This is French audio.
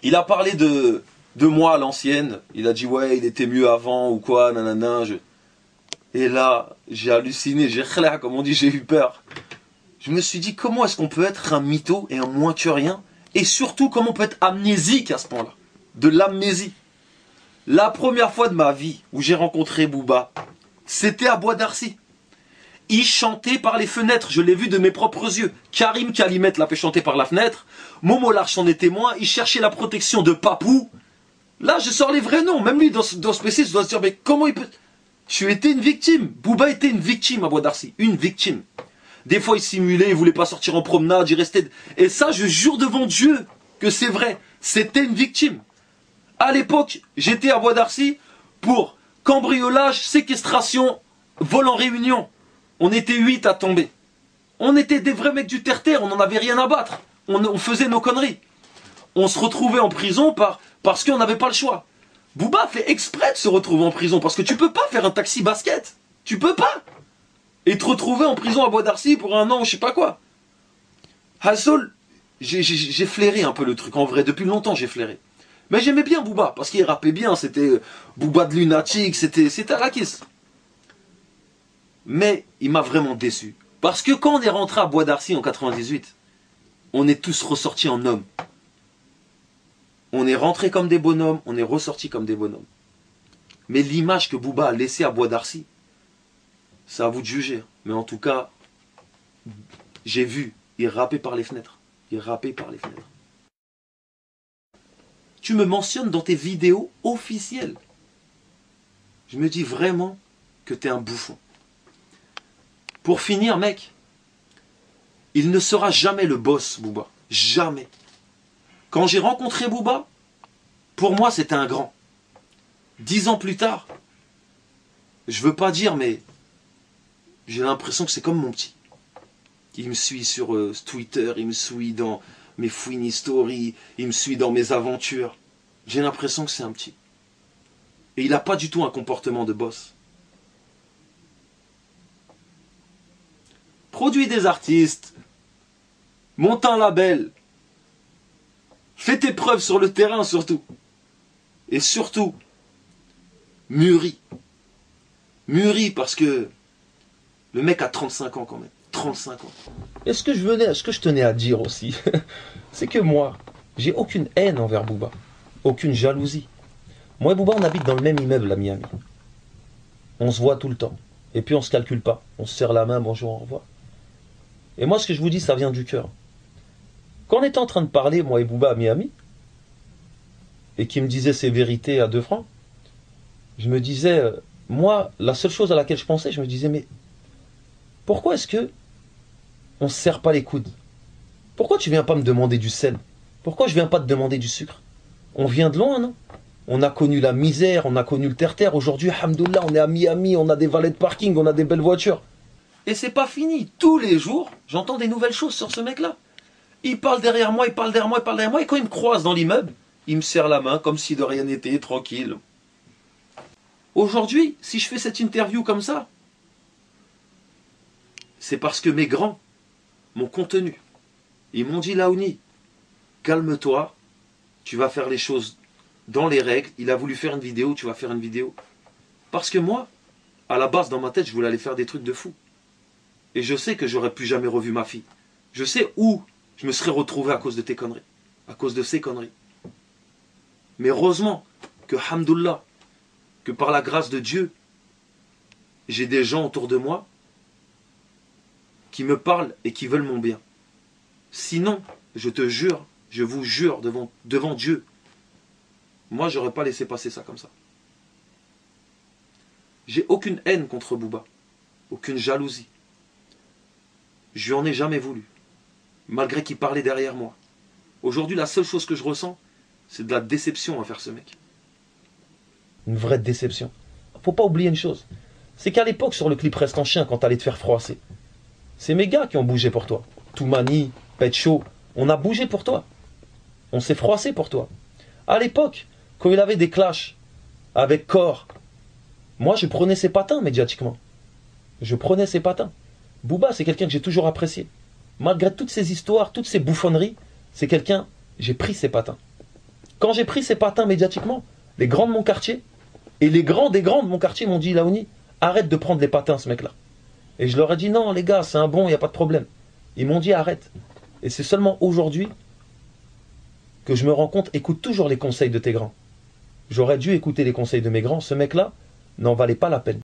Il a parlé de moi à l'ancienne. Il a dit ouais, il était mieux avant ou quoi, nanana. Et là, j'ai halluciné, j'ai khla, comme on dit, j'ai eu peur. Je me suis dit, comment est-ce qu'on peut être un mytho et un moins que rien? Et surtout, comment on peut être amnésique à ce point-là? De l'amnésie. La première fois de ma vie où j'ai rencontré Booba, c'était à Bois d'Arcy. Il chantait par les fenêtres, je l'ai vu de mes propres yeux. Karim Kalimet l'a fait chanter par la fenêtre. Momo Larch en est témoin, il cherchait la protection de Papou. Là, je sors les vrais noms. Même lui, dans ce PC, je dois se dire, mais comment il peut... Je été une victime. Booba était une victime à Bois d'Arcy. Une victime. Des fois, il simulait, il voulait pas sortir en promenade, il restait... Et ça, je jure devant Dieu que c'est vrai. C'était une victime. À l'époque, j'étais à Bois d'Arcy pour cambriolage, séquestration, vol en réunion. On était 8 à tomber. On était des vrais mecs du terre-terre, on n'en avait rien à battre. On faisait nos conneries. On se retrouvait en prison parce qu'on n'avait pas le choix. Booba fait exprès de se retrouver en prison parce que tu peux pas faire un taxi basket. Tu peux pas. Et te retrouver en prison à Bois d'Arcy pour un an ou je sais pas quoi. Hassol, j'ai flairé un peu le truc. En vrai, depuis longtemps j'ai flairé. Mais j'aimais bien Booba parce qu'il rappait bien. C'était Booba de lunatique, c'était à la kiss. Mais il m'a vraiment déçu. Parce que quand on est rentré à Bois d'Arcy en 98, on est tous ressortis en hommes. On est rentré comme des bonhommes, on est ressortis comme des bonhommes. Mais l'image que Booba a laissée à Bois d'Arcy, c'est à vous de juger. Mais en tout cas, j'ai vu, il rappait par les fenêtres. Il rappait par les fenêtres. Tu me mentionnes dans tes vidéos officielles. Je me dis vraiment que t'es un bouffon. Pour finir, mec, il ne sera jamais le boss, Booba. Jamais. Quand j'ai rencontré Booba, pour moi, c'était un grand. 10 ans plus tard, je veux pas dire, mais j'ai l'impression que c'est comme mon petit. Il me suit sur Twitter, il me suit dans mes Fouini Stories, il me suit dans mes aventures. J'ai l'impression que c'est un petit. Et il n'a pas du tout un comportement de boss. Produis des artistes, monte un label, fais tes preuves sur le terrain surtout. Et surtout, mûris. Mûris parce que le mec a 35 ans quand même. 35 ans. Et ce que je tenais à dire aussi, c'est que moi, j'ai aucune haine envers Booba. Aucune jalousie. Moi et Booba, on habite dans le même immeuble à Miami. On se voit tout le temps. Et puis on se calcule pas. On se serre la main, bonjour, au revoir. Et moi, ce que je vous dis, ça vient du cœur. Quand on était en train de parler, moi et Booba à Miami, et qui me disait ses vérités à 2 francs, je me disais, moi, la seule chose à laquelle je pensais, je me disais, mais pourquoi est-ce que on se serre pas les coudes? Pourquoi tu viens pas me demander du sel? Pourquoi je viens pas te demander du sucre? On vient de loin, non? On a connu la misère, on a connu le terre-terre. Aujourd'hui, alhamdoulilah, on est à Miami, on a des valets de parking, on a des belles voitures. Et c'est pas fini. Tous les jours, j'entends des nouvelles choses sur ce mec-là. Il parle derrière moi, il parle derrière moi, il parle derrière moi. Et quand il me croise dans l'immeuble, il me serre la main comme si de rien n'était, tranquille. Aujourd'hui, si je fais cette interview comme ça, c'est parce que mes grands m'ont contenu. Ils m'ont dit, Laouni, calme-toi, tu vas faire les choses dans les règles. Il a voulu faire une vidéo, tu vas faire une vidéo. Parce que moi, à la base, dans ma tête, je voulais aller faire des trucs de fou. Et je sais que j'aurais plus jamais revu ma fille. Je sais où je me serais retrouvé à cause de tes conneries. À cause de ces conneries. Mais heureusement que, hamdoullah, que par la grâce de Dieu, j'ai des gens autour de moi qui me parlent et qui veulent mon bien. Sinon, je te jure, je vous jure devant Dieu, moi j'aurais pas laissé passer ça comme ça. J'ai aucune haine contre Booba, aucune jalousie. Je lui en ai jamais voulu, malgré qu'il parlait derrière moi. Aujourd'hui, la seule chose que je ressens, c'est de la déception envers ce mec. Une vraie déception. Faut pas oublier une chose, c'est qu'à l'époque, sur le clip Reste en chien, quand t'allais te faire froisser, c'est mes gars qui ont bougé pour toi. Toumani, Pet Show, on a bougé pour toi. On s'est froissé pour toi. À l'époque, quand il avait des clashs avec Core, moi je prenais ses patins médiatiquement. Je prenais ses patins. Booba, c'est quelqu'un que j'ai toujours apprécié. Malgré toutes ces histoires, toutes ces bouffonneries, c'est quelqu'un, j'ai pris ses patins. Quand j'ai pris ces patins médiatiquement, les grands de mon quartier, et les grands des grands de mon quartier m'ont dit, Laouni, arrête de prendre les patins, ce mec-là. Et je leur ai dit, non, les gars, c'est un bon, il n'y a pas de problème. Ils m'ont dit, arrête. Et c'est seulement aujourd'hui que je me rends compte, écoute toujours les conseils de tes grands. J'aurais dû écouter les conseils de mes grands. Ce mec-là n'en valait pas la peine.